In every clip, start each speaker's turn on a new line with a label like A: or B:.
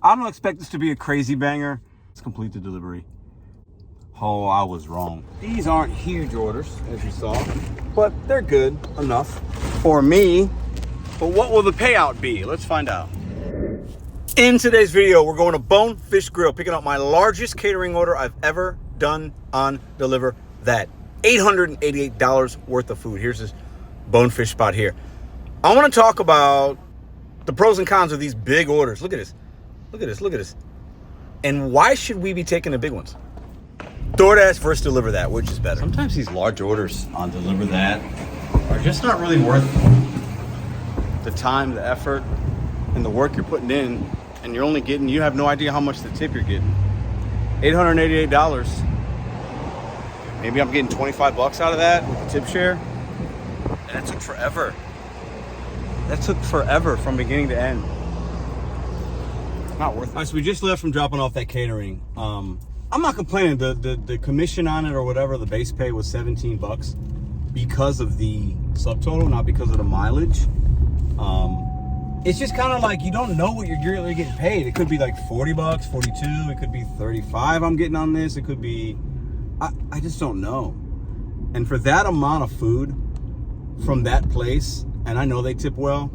A: I don't expect this to be a crazy banger. Let's complete the delivery. Oh, I was wrong. These aren't huge orders, as you saw, but they're good enough for me. But what will the payout be? Let's find out. In today's video, we're going to Bonefish Grill, picking up my largest catering order I've ever done on DeliverThat. $888 worth of food. Here's this Bonefish spot here. I want to talk about the pros and cons of these big orders. Look at this. Look at this. Look at this. And why should we be taking the big ones? DoorDash versus DeliverThat, which is better? Sometimes these large orders on DeliverThat are just not really worth the time, the effort, and the work you're putting in, and you're only getting, you have no idea how much the tip you're getting. $888. Maybe I'm getting 25 bucks out of that with the TipShare. And it took forever. That took forever from beginning to end. Not worth it. All right, so we just left from dropping off that catering. I'm not complaining. The commission on it or whatever, the base pay was 17 bucks because of the subtotal, not because of the mileage. It's just kind of like you don't know what you're really getting paid. It could be like 40 bucks, 42. It could be 35 I'm getting on this. It could be, I just don't know. And for that amount of food from that place, and I know they tip well,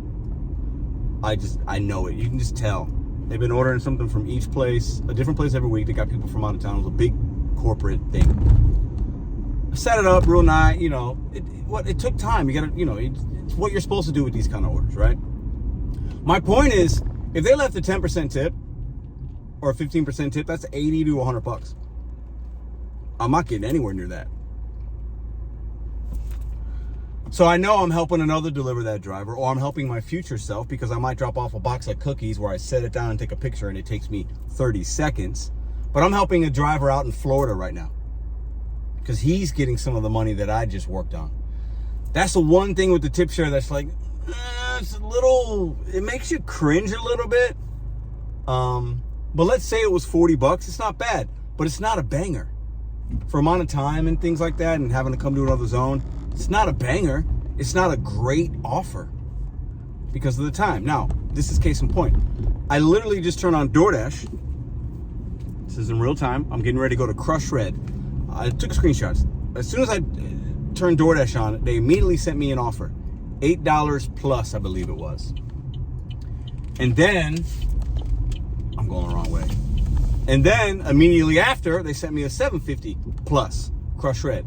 A: I know it. You can just tell. They've been ordering something from each place, a different place every week. They got people from out of town. It was a big corporate thing. I set it up real nice, you know. It took time. You gotta, you know, it's what you're supposed to do with these kind of orders, right? My point is, if they left a 10% tip or a 15% tip, that's 80 to 100 bucks. I'm not getting anywhere near that. So I know I'm helping another DeliverThat driver, or I'm helping my future self, because I might drop off a box of cookies where I set it down and take a picture and it takes me 30 seconds. But I'm helping a driver out in Florida right now because he's getting some of the money that I just worked on. That's the one thing with the TipShare that's like, it's a little, it makes you cringe a little bit. But let's say it was 40 bucks. It's not bad, but it's not a banger. For amount of time and things like that and having to come to another zone, it's not a banger. It's not a great offer because of the time. Now, this is case in point. I literally just turned on DoorDash. This is in real time. I'm getting ready to go to Crush Red. I took screenshots. As soon as I turned DoorDash on, they immediately sent me an offer. $8 plus, I believe it was. And then, I'm going the wrong way. And then, immediately after, they sent me a $7.50 plus Crush Red.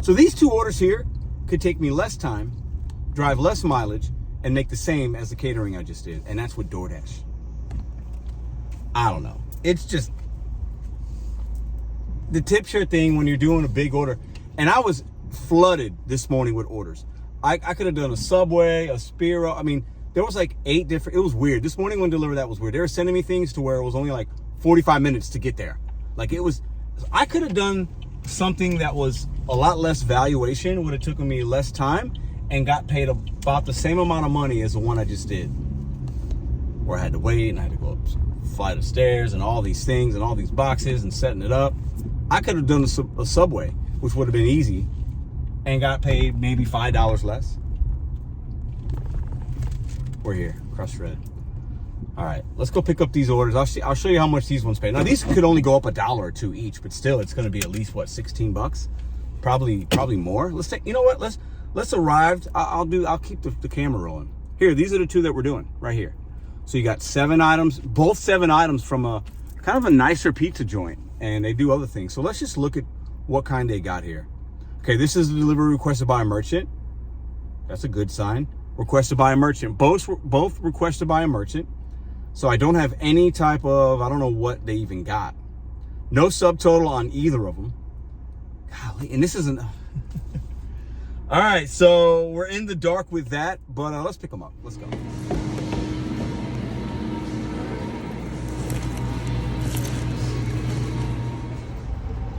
A: So these two orders here could take me less time, drive less mileage, and make the same as the catering I just did. And that's with DoorDash. I don't know. It's just the TipShare thing when you're doing a big order. And I was flooded this morning with orders. I could have done a Subway, a Spiro. I mean, there was like 8 different, it was weird. This morning when DeliverThat was weird. They were sending me things to where it was only like 45 minutes to get there. Like it was, I could have done something that was a lot less valuation, would have taken me less time, and got paid about the same amount of money as the one I just did. Where I had to wait and I had to go up a flight of stairs and all these things and all these boxes and setting it up. I could have done a Subway, which would have been easy, and got paid maybe $5 less. We're here, Crush Red. All right, let's go pick up these orders. I'll show you how much these ones pay. Now these could only go up $1 or $2 each, but still, it's going to be at least what, 16 bucks, probably more. Let's take. You know what? Let's arrive. I'll keep the camera rolling. Here, these are the two that we're doing right here. So you got 7 items, both 7 items from a kind of a nicer pizza joint, and they do other things. So let's just look at what kind they got here. Okay, this is the delivery requested by a merchant. That's a good sign. Requested by a merchant. Both requested by a merchant. So I don't have any type of, I don't know what they even got. No subtotal on either of them. Golly, and this isn't. All right, so we're in the dark with that, but let's pick them up. Let's go.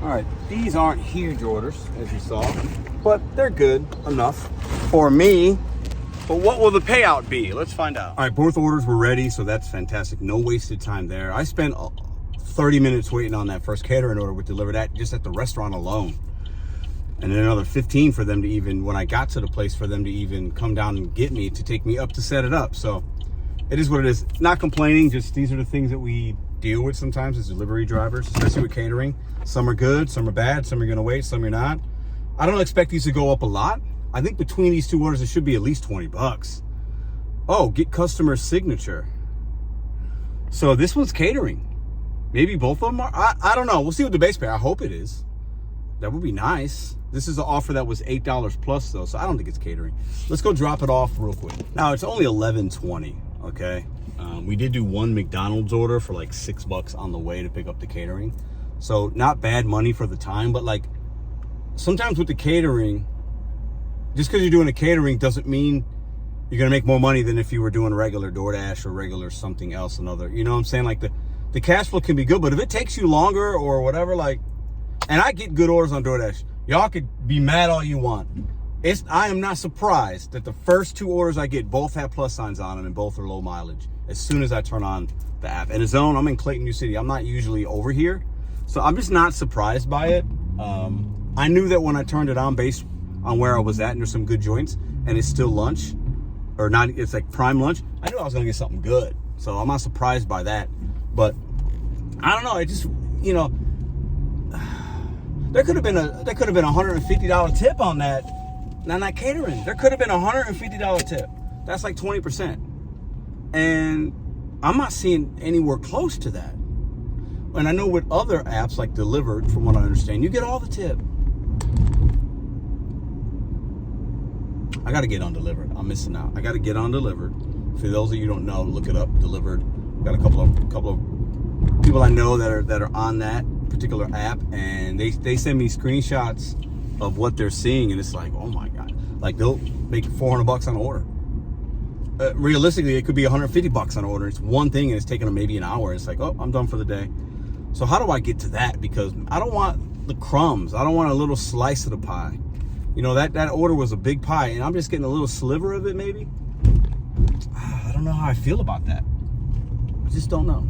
A: All right, these aren't huge orders, as you saw, but they're good enough for me. But what will the payout be? Let's find out. All right, both orders were ready, so that's fantastic. No wasted time there. I spent 30 minutes waiting on that first catering order with DeliverThat just at the restaurant alone. And then another 15 for them to even, when I got to the place, for them to even come down and get me, to take me up to set it up. So it is what it is. Not complaining, just these are the things that we deal with sometimes as delivery drivers, especially with catering. Some are good, some are bad, some are gonna wait, some you're not. I don't expect these to go up a lot. I think between these two orders, it should be at least 20 bucks. Oh, get customer signature. So this one's catering. Maybe both of them are, I don't know. We'll see what the base pay, I hope it is. That would be nice. This is an offer that was $8 plus though, so I don't think it's catering. Let's go drop it off real quick. Now it's only $11.20, okay? We did do one McDonald's order for like $6 on the way to pick up the catering. So not bad money for the time, but like sometimes with the catering, just because you're doing a catering doesn't mean you're gonna make more money than if you were doing regular DoorDash or regular something else, another, you know what I'm saying? Like the cash flow can be good, but if it takes you longer or whatever, like, and I get good orders on DoorDash. Y'all could be mad all you want. I am not surprised that the first two orders I get both have plus signs on them and both are low mileage as soon as I turn on the app. And the zone, I'm in Clayton, New City. I'm not usually over here. So I'm just not surprised by it. I knew that when I turned it on based on where I was at, and there's some good joints, and it's still lunch, or not, it's like prime lunch. I knew I was gonna get something good. So I'm not surprised by that. But I don't know, it just, you know, there could have been a $150 tip on that. Now, not catering. There could have been a $150 tip. That's like 20%. And I'm not seeing anywhere close to that. And I know with other apps like Delivered, from what I understand, you get all the tip. I got to get on Delivered. I'm missing out. I got to get on Delivered. For those of you who don't know, look it up. Delivered. Got a couple of people I know that are on that particular app, and they send me screenshots of what they're seeing, and it's like, oh my god, like they'll make $400 on an order. Realistically, it could be $150 on an order. It's one thing, and it's taking them maybe an hour. It's like, oh, I'm done for the day. So how do I get to that? Because I don't want the crumbs. I don't want a little slice of the pie. You know, that order was a big pie, and I'm just getting a little sliver of it. Maybe I don't know how I feel about that. I just don't know.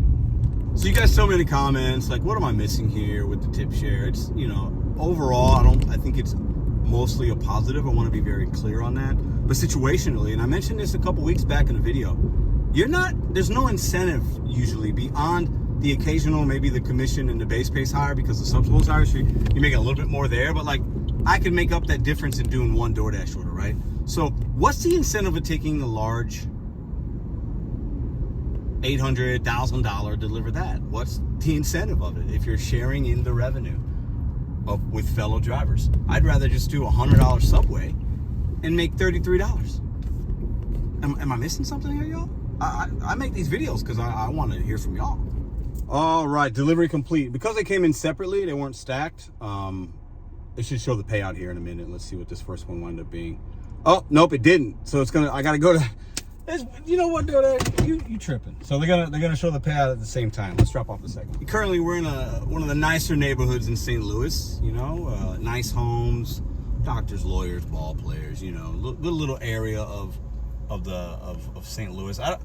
A: So you guys tell me in the comments, like, what am I missing here with the TipShare? It's, you know, overall, I think it's mostly a positive. I want to be very clear on that. But situationally, and I mentioned this a couple weeks back in the video, there's no incentive usually beyond the occasional, maybe the commission and the base pay's higher because the subs is higher, so you're making a little bit more there. But like, I can make up that difference in doing one DoorDash order, right? So what's the incentive of taking a large $800, $1,000 deliver that? What's the incentive of it if you're sharing in the revenue with fellow drivers? I'd rather just do a $100 Subway and make $33. Am I missing something here, y'all? I make these videos because I want to hear from y'all. All right, delivery complete. Because they came in separately, they weren't stacked. It should show the payout here in a minute. Let's see what this first one wound up being. Oh, nope, it didn't. So I gotta go to. You know what, dude? You tripping? So they're gonna show the payout at the same time. Let's drop off the second. Currently, we're in one of the nicer neighborhoods in St. Louis. You know, nice homes, doctors, lawyers, ball players. You know, little area of St. Louis. I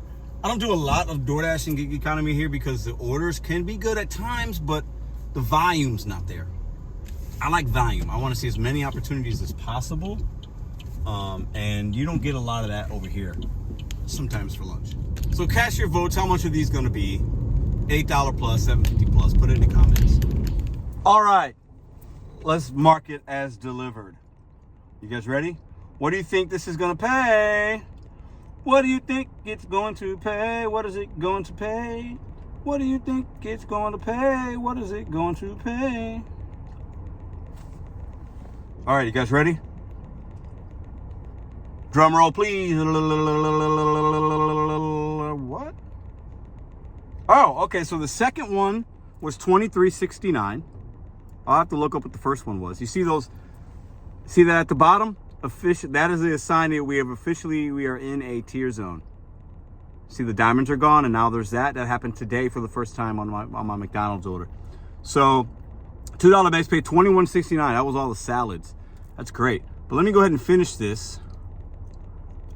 A: don't do a lot of DoorDash and gig economy here because the orders can be good at times, but the volume's not there. I like volume. I want to see as many opportunities as possible, and you don't get a lot of that over here. Sometimes for lunch. So cast your votes. How much are these going to be? $8 plus, $7.50 plus. Put it in the comments. All right, let's mark it as delivered. You guys ready? What do you think this is going to pay? What do you think it's going to pay? What is it going to pay? What do you think it's going to pay? What is it going to pay? All right, you guys ready? Drum roll, please. What? Oh, okay. So the second one was $23.69. I'll have to look up what the first one was. You see those? See that at the bottom? That is the sign that we are in a tier zone. See, the diamonds are gone, and now there's that. That happened today for the first time on my McDonald's order. So $2 base pay, $21.69. That was all the salads. That's great. But let me go ahead and finish this.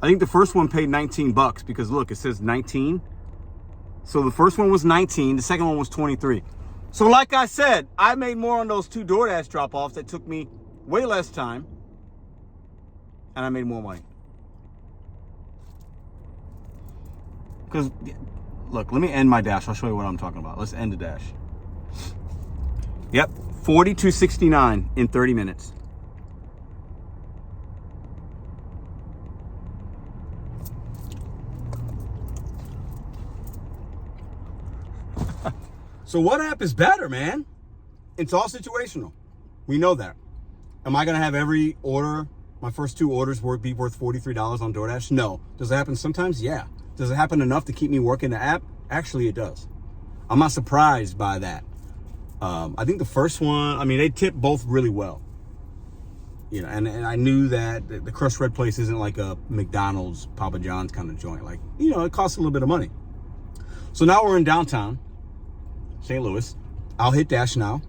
A: I think the first one paid $19 because look, it says 19. So the first one was 19, the second one was 23. So like I said, I made more on those two DoorDash drop-offs that took me way less time, and I made more money. Because, look, let me end my dash. I'll show you what I'm talking about. Let's end the dash. Yep, $42.69 in 30 minutes. So what app is better, man? It's all situational. We know that. Am I gonna have every order, my first 2 orders be worth $43 on DoorDash? No. Does it happen sometimes? Yeah. Does it happen enough to keep me working the app? Actually, it does. I'm not surprised by that. I think the first one, I mean, they tip both really well. You know, and I knew that the Crushed Red place isn't like a McDonald's, Papa John's kind of joint. Like, you know, it costs a little bit of money. So now we're in downtown St. Louis. I'll hit dash now,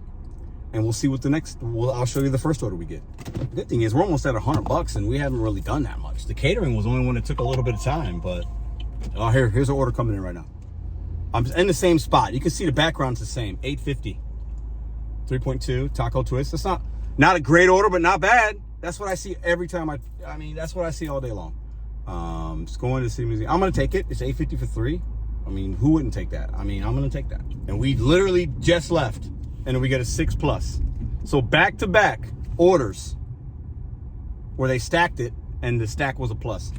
A: and we'll see what the next. I'll show you the first order we get. The good thing is we're almost at $100, and we haven't really done that much. The catering was the only one that took a little bit of time, but here's an order coming in right now. I'm in the same spot. You can see the background's the same. $8.50, 3.2 taco twist. That's not a great order, but not bad. That's what I see every time. I mean, that's what I see all day long. Just going to see music. I'm gonna take it. It's $8.50 for 3. I mean, who wouldn't take that? I mean, I'm gonna take that. And we literally just left, and then we get a 6+. So back-to-back orders where they stacked it, and the stack was a plus.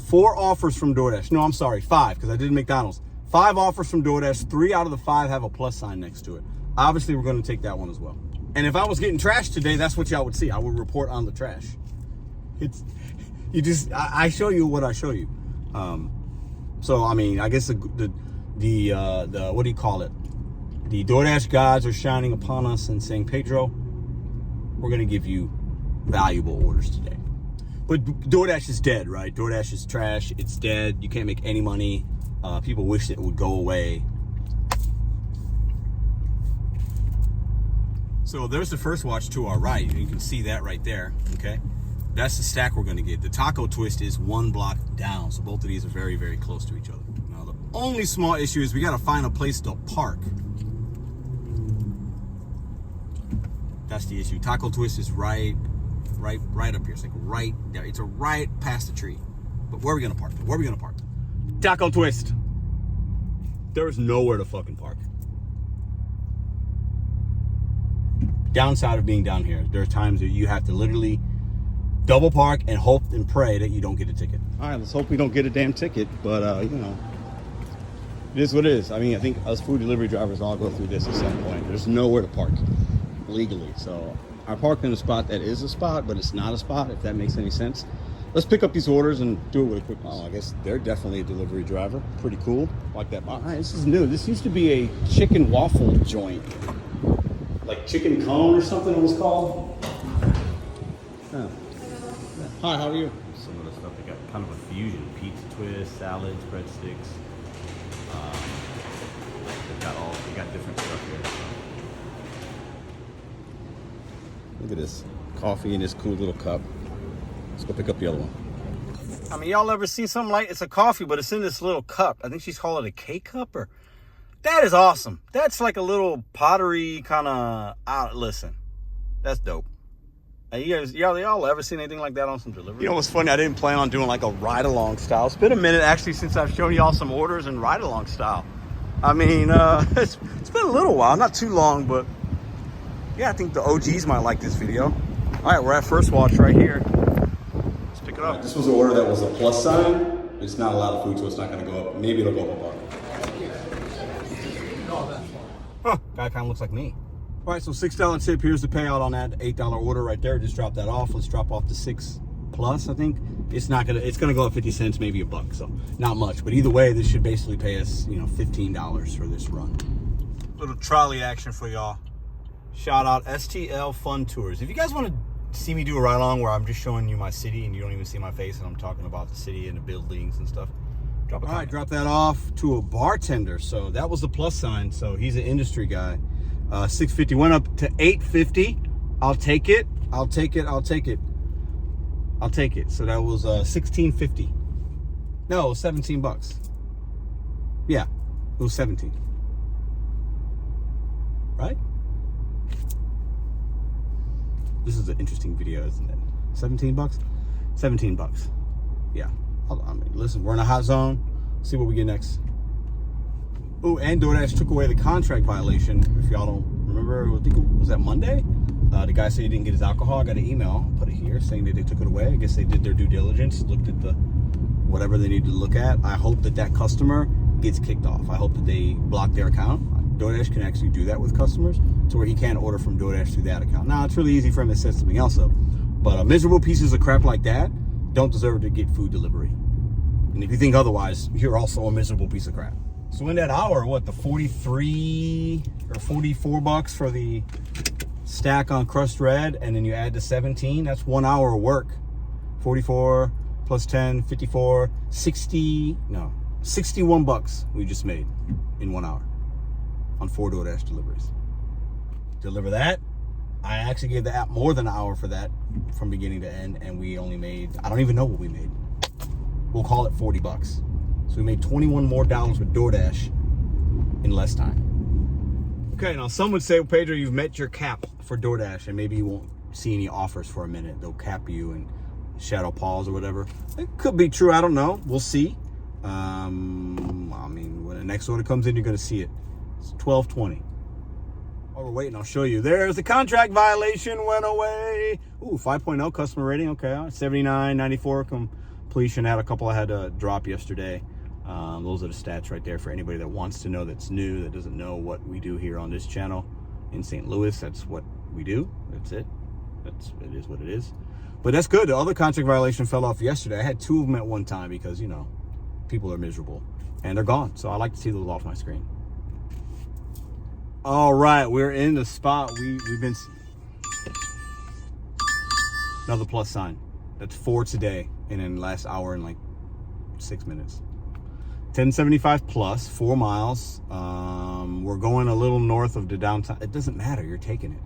A: 4 offers from DoorDash. No, I'm sorry, 5, because I did McDonald's. 5 offers from DoorDash. 3 out of the 5 have a plus sign next to it. Obviously, we're gonna take that one as well. And if I was getting trashed today, that's what y'all would see. I would report on the trash. I show you what I show you. So, I mean, I guess the what do you call it? The DoorDash gods are shining upon us and saying, Pedro, we're going to give you valuable orders today. But DoorDash is dead, right? DoorDash is trash. It's dead. You can't make any money. People wish it would go away. So there's the first watch to our right. You can see that right there, okay? That's the stack we're gonna get. The taco twist is 1 block down, so both of these are very, very close to each other. Now, the only small issue is we gotta find a place to park. That's the issue. Taco twist is right up here. It's like right there. It's right past the tree. But where are we gonna park? Where are we gonna park? Taco twist. There is nowhere to fucking park. Downside of being down here, there are times that you have to literally double park and hope and pray that you don't get a ticket. All right, let's hope we don't get a damn ticket, but you know, it is what it is. I mean, I think us food delivery drivers all go through this at some point. There's nowhere to park legally, so I parked in a spot that is a spot, but it's not a spot, if that makes any sense. Let's pick up these orders and do it with a quick. Oh, I guess they're definitely a delivery driver. Pretty cool, like that. All right, this is new. This used to be a chicken waffle joint, like chicken cone or something it was called. Huh. Hi, how are you? Some of the stuff, they got kind of a fusion. Pizza twist, salads, breadsticks. They got different stuff here. Look at this. Coffee in this cool little cup. Let's go pick up the other one. I mean, y'all ever see something like, it's a coffee, but it's in this little cup. I think she's called it a K-cup or... That is awesome. That's like a little pottery kind of, listen, that's dope. Hey, y'all ever seen anything like that on some delivery? You know what's funny? I didn't plan on doing like a ride-along style. It's been a minute actually since I've shown y'all some orders in ride-along style. I mean, it's been a little while, not too long, but yeah, I think the OGs might like this video. All right, we're at First Watch right here. Let's pick it up. This was an order that was a plus sign. It's not a lot of food, so it's not going to go up. Maybe it'll go up a buck. Huh, guy kind of looks like me. All right, so $6 tip. Here's the payout on that $8 order right there. Just drop that off. Let's drop off the 6+. I think it's gonna go up 50 cents, maybe a buck. So not much, but either way, this should basically pay us, you know, $15 for this run. Little trolley action for y'all. Shout out STL Fun Tours. If you guys want to see me do a ride along where I'm just showing you my city and you don't even see my face and I'm talking about the city and the buildings and stuff, drop a comment. All right, drop that off to a bartender. So that was the plus sign. So he's an industry guy. $6.50 went up to $8.50. I'll take it. I'll take it. I'll take it. I'll take it. So that was $16.50. No, it was $17. Yeah, it was 17. Right? This is an interesting video, isn't it? $17? $17. Yeah. I mean, listen, we're in a hot zone. See what we get next. Oh, and DoorDash took away the contract violation. If y'all don't remember, I think it was that Monday. The guy said he didn't get his alcohol. I got an email, put it here, saying that they took it away. I guess they did their due diligence, looked at the whatever they needed to look at. I hope that customer gets kicked off. I hope that they block their account. DoorDash can actually do that with customers to where he can't order from DoorDash through that account. Now, it's really easy for him to set something else up. But miserable pieces of crap like that don't deserve to get food delivery. And if you think otherwise, you're also a miserable piece of crap. So in that hour, what, the 43 or 44 bucks for the stack on crushed red, and then you add the 17, that's 1 hour of work. 44 plus 10, 54, 61 bucks we just made in 1 hour on 4 DoorDash deliveries. Deliver that. I actually gave the app more than an hour for that from beginning to end, and we only made, I don't even know what we made. We'll call it 40 bucks. So we made $21 more with DoorDash in less time. Okay, now some would say, well, Pedro, you've met your cap for DoorDash, and maybe you won't see any offers for a minute. They'll cap you and shadow pause or whatever. It could be true. I don't know. We'll see. I mean, when the next order comes in, you're going to see it. It's 12:20. While we're waiting, I'll show you. There's the contract violation went away. Ooh, 5.0 customer rating. Okay, 79, 94 completion. Had a couple I had to drop yesterday. Those are the stats right there for anybody that wants to know, that's new, that doesn't know what we do here on this channel in St. Louis. That's what we do. That's it. It is what it is. But that's good. The other contract violation fell off yesterday. I had 2 of them at one time because, you know, people are miserable and they're gone. So I like to see those off my screen. All right, we're in the spot. We've been another plus sign. That's 4 today, and then last hour in like 6 minutes. 1075 plus, 4 miles. We're going a little north of the downtown. It doesn't matter. You're taking it.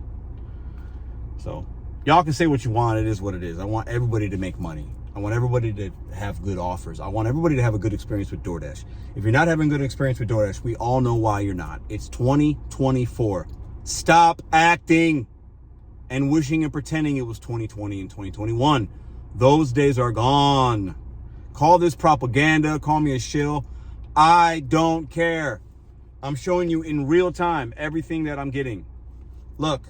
A: So y'all can say what you want. It is what it is. I want everybody to make money. I want everybody to have good offers. I want everybody to have a good experience with DoorDash. If you're not having a good experience with DoorDash, we all know why you're not. It's 2024. Stop acting and wishing and pretending it was 2020 and 2021. Those days are gone. Call this propaganda. Call me a shill. I don't care. I'm showing you in real time everything that I'm getting. Look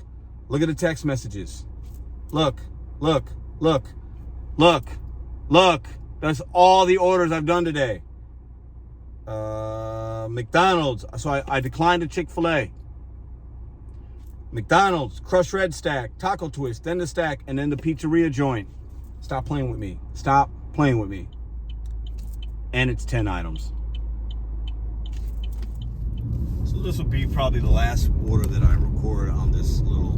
A: at the text messages. Look. That's all the orders I've done today. McDonald's. So I declined a Chick-fil-A. McDonald's, crushed red stack, taco twist, then the stack, and then the pizzeria joint. Stop playing with me. Stop playing with me. And it's 10 items. So this will be probably the last order that I record on this little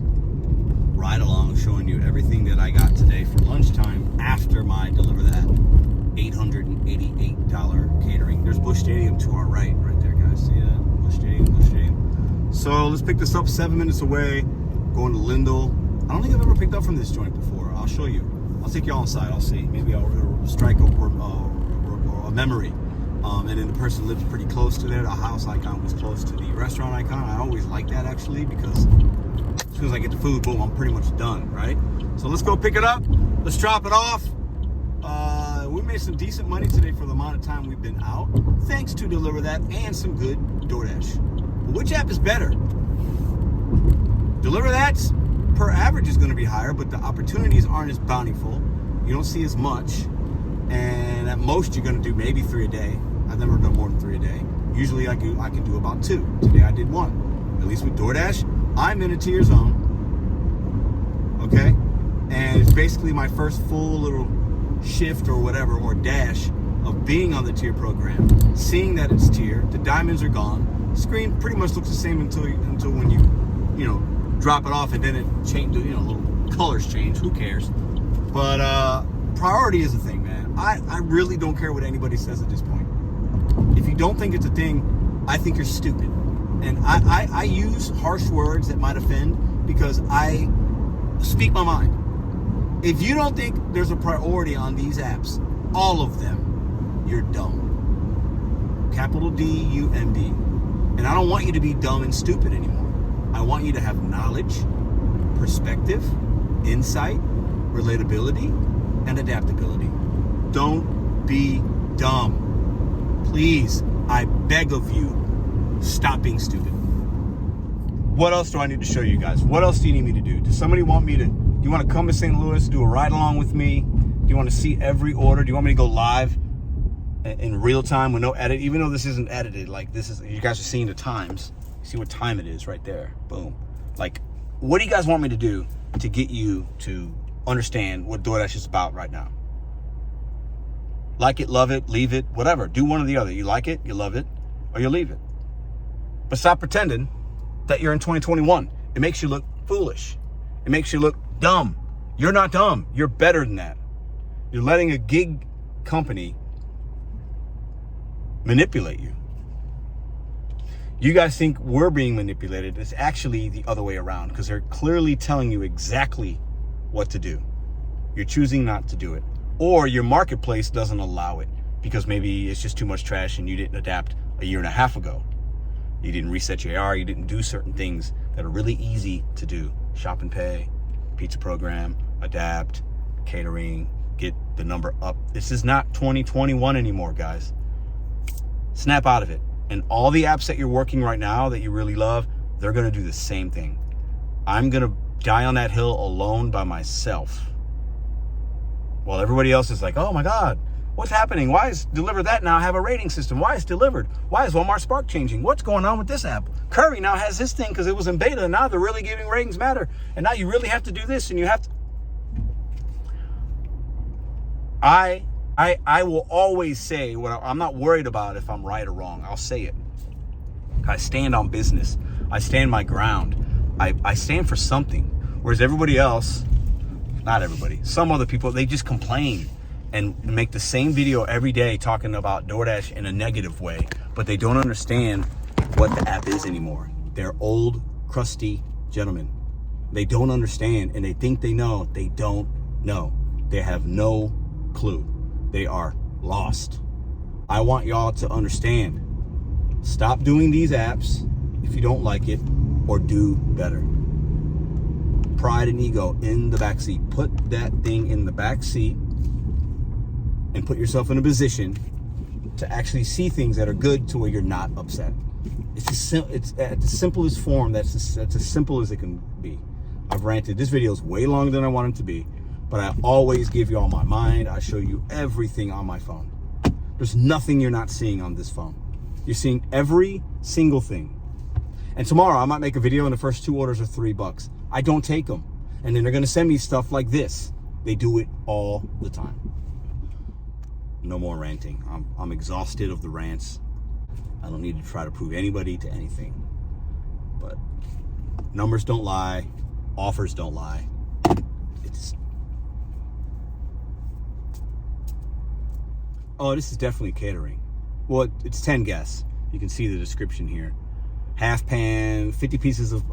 A: ride along, showing you everything that I got today for lunchtime after my DeliverThat $888 catering. There's Busch Stadium to our right there, guys. See that? Busch Stadium. So let's pick this up 7 minutes away, going to Lindell. I don't think I've ever picked up from this joint before. I'll show you. I'll take y'all inside. I'll see. Maybe I'll strike a memory. And then the person lives pretty close to there. The house icon was close to the restaurant icon. I always like that, actually, because as soon as I get the food, boom, I'm pretty much done, right? So let's go pick it up. Let's drop it off. We made some decent money today for the amount of time we've been out, thanks to DeliverThat and some good DoorDash. But which app is better? DeliverThat's per average is going to be higher, but the opportunities aren't as bountiful. You don't see as much. And at most, you're going to do maybe 3 a day. I've never done more than 3 a day. Usually, I can do about 2. Today, I did 1. At least with DoorDash, I'm in a tier zone. Okay? And it's basically my first full little shift or whatever, or dash of being on the tier program, seeing that it's tier, the diamonds are gone, screen pretty much looks the same until when you know, drop it off, and then it change, you know, little colors change. Who cares? But priority is a thing, man. I really don't care what anybody says at this point. If you don't think it's a thing, I think you're stupid. And I use harsh words that might offend because I speak my mind. If you don't think there's a priority on these apps, all of them, you're dumb. Capital D-U-M-B. And I don't want you to be dumb and stupid anymore. I want you to have knowledge, perspective, insight, relatability, and adaptability. Don't be dumb. Please, I beg of you, Stop being stupid. What else do I need to show you guys? What else do you need me to do? Does somebody want me to, do you want to come to St. Louis, do a ride along with me? Do you want to see every order? Do you want me to go live in real time with no edit? Even though this isn't edited, like this is, you guys are seeing the times. You see what time it is right there. Boom. Like, what do you guys want me to do to get you to understand what DoorDash is about right now? Like it, love it, leave it, whatever. Do one or the other. You like it, you love it, or you leave it. But stop pretending that you're in 2021. It makes you look foolish. It makes you look dumb. You're not dumb. You're better than that. You're letting a gig company manipulate you. You guys think we're being manipulated. It's actually the other way around, because they're clearly telling you exactly what to do. You're choosing not to do it. Or your marketplace doesn't allow it because maybe it's just too much trash and you didn't adapt a year and a half ago. You didn't reset your AR. You didn't do certain things that are really easy to do. Shop and pay, pizza program, adapt, catering, get the number up. This is not 2021 anymore, guys. Snap out of it. And all the apps that you're working right now that you really love, they're going to do the same thing. I'm going to die on that hill alone by myself. While everybody else is like, oh my God, what's happening? Why is DeliverThat now have a rating system? Why is Delivered? Why is Walmart Spark changing? What's going on with this app? Curry now has this thing because it was in beta, and now they're really giving ratings matter. And now you really have to do this, and you have to. I will always say what I'm not worried about if I'm right or wrong. I'll say it. I stand on business. I stand my ground. I stand for something. Whereas everybody else, not everybody, some other people, they just complain and make the same video every day talking about DoorDash in a negative way, but they don't understand what the app is anymore. They're old, crusty gentlemen. They don't understand, and they think they know. They don't know. They have no clue. They are lost. I want y'all to understand. Stop doing these apps if you don't like it, or do better. Pride and ego in the back seat. Put that thing in the back seat and put yourself in a position to actually see things that are good to where you're not upset. It's at the simplest form. That's as simple as it can be. I've ranted. This video is way longer than I want it to be, but I always give you all my mind. I show you everything on my phone. There's nothing you're not seeing on this phone. You're seeing every single thing. And tomorrow I might make a video and the first 2 orders are $3. I don't take them. And then they're gonna send me stuff like this. They do it all the time. No more ranting. I'm exhausted of the rants. I don't need to try to prove anybody to anything. But numbers don't lie. Offers don't lie. Oh, this is definitely catering. Well, it's 10 guests. You can see the description here. Half pan, 50 pieces of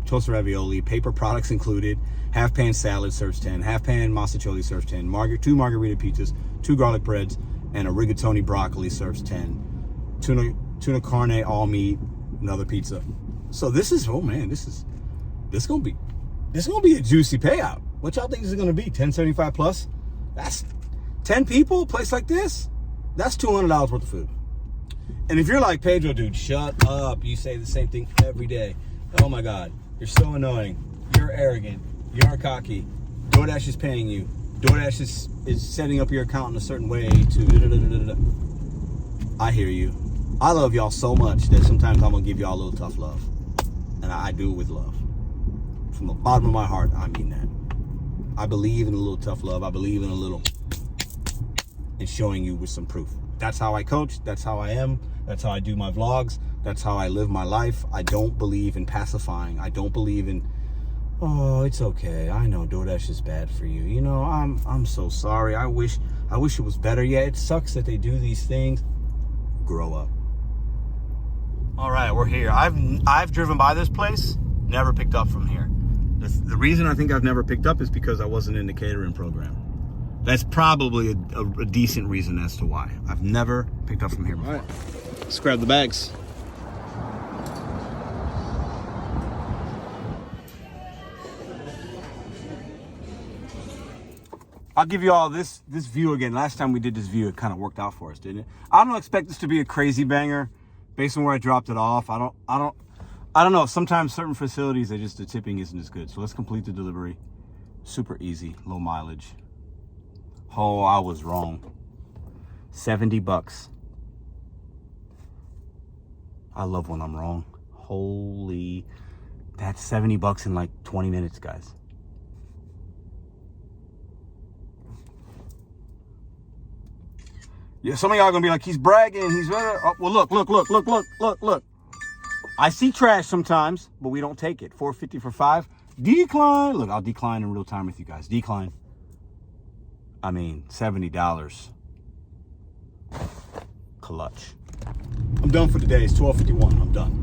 A: toasted ravioli, paper products included. Half pan salad serves 10. Half pan masticholi serves 10. 2 margarita pizzas, 2 garlic breads, and a rigatoni broccoli serves 10. Tuna carne, all meat, another pizza. So this is, oh man, this is gonna be a juicy payout. What y'all think this is gonna be? $10.75 plus? That's 10 people, a place like this? That's $200 worth of food. And if you're like, Pedro, dude, shut up. You say the same thing every day. Oh my God, you're so annoying. You're arrogant. You're cocky. DoorDash is paying you. DoorDash is setting up your account in a certain way to I hear you. I love y'all so much that sometimes I'm gonna give y'all a little tough love. And I do it with love. From the bottom of my heart, I mean that. I believe in a little tough love. I believe in a little and showing you with some proof. That's how I coach. That's how I am. That's how I do my vlogs. That's how I live my life. I don't believe in pacifying. I don't believe in, oh, it's okay. I know DoorDash is bad for you. You know, I'm so sorry. I wish it was better. Yeah, it sucks that they do these things. Grow up. All right, we're here. I've driven by this place, never picked up from here. The reason I think I've never picked up is because I wasn't in the catering program. That's probably a decent reason as to why. I've never picked up from here before. All right, let's grab the bags. I'll give you all this view again. Last time we did this view, it kind of worked out for us, didn't it? I don't expect this to be a crazy banger, Based on where I dropped it off, I don't know. Sometimes certain facilities, the tipping isn't as good. So let's complete the delivery. Super easy, low mileage. Oh, I was wrong. $70. I love when I'm wrong. Holy, that's $70 in like 20 minutes, guys. Yeah, some of y'all gonna be like, he's bragging, he's oh, well, look. I see trash sometimes, but we don't take it. $4.50 for 5. Decline. Look, I'll decline in real time with you guys. Decline. I mean, $70. Clutch. I'm done for today. It's 12:51. I'm done.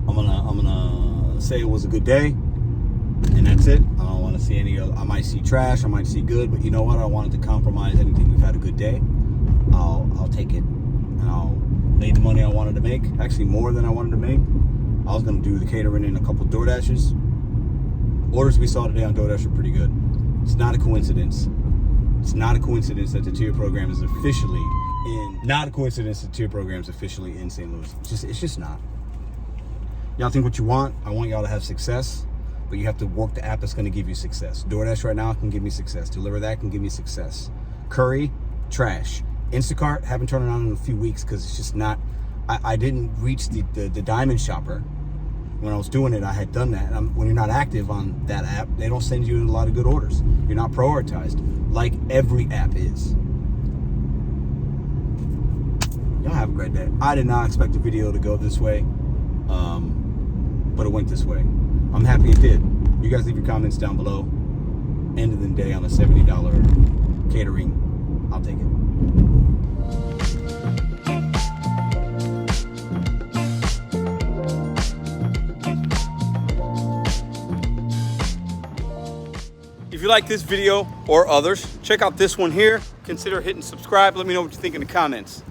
A: I'm gonna say it was a good day, and that's it. I don't want to see any other. I might see trash. I might see good, but you know what? I wanted to compromise anything. We've had a good day. I'll take it, and I'll made the money I wanted to make. Actually, more than I wanted to make. I was gonna do the catering and a couple of DoorDashes. Orders we saw today on DoorDash are pretty good. It's not a coincidence. It's not a coincidence that the tier program is officially in. Not a coincidence that the tier program is officially in St. Louis. It's just not. Y'all think what you want. I want y'all to have success, but you have to work the app that's going to give you success. DoorDash right now can give me success. DeliverThat can give me success. Curry, trash. Instacart, haven't turned it on in a few weeks because it's just not. I didn't reach the diamond shopper. When I was doing it, I had done that. When you're not active on that app, they don't send you a lot of good orders. You're not prioritized, like every app is. Y'all have a great day. I did not expect the video to go this way, but it went this way. I'm happy it did. You guys leave your comments down below. End of the day on a $70 catering. I'll take it. If you like this video or others, check out this one here. Consider hitting subscribe. Let me know what you think in the comments.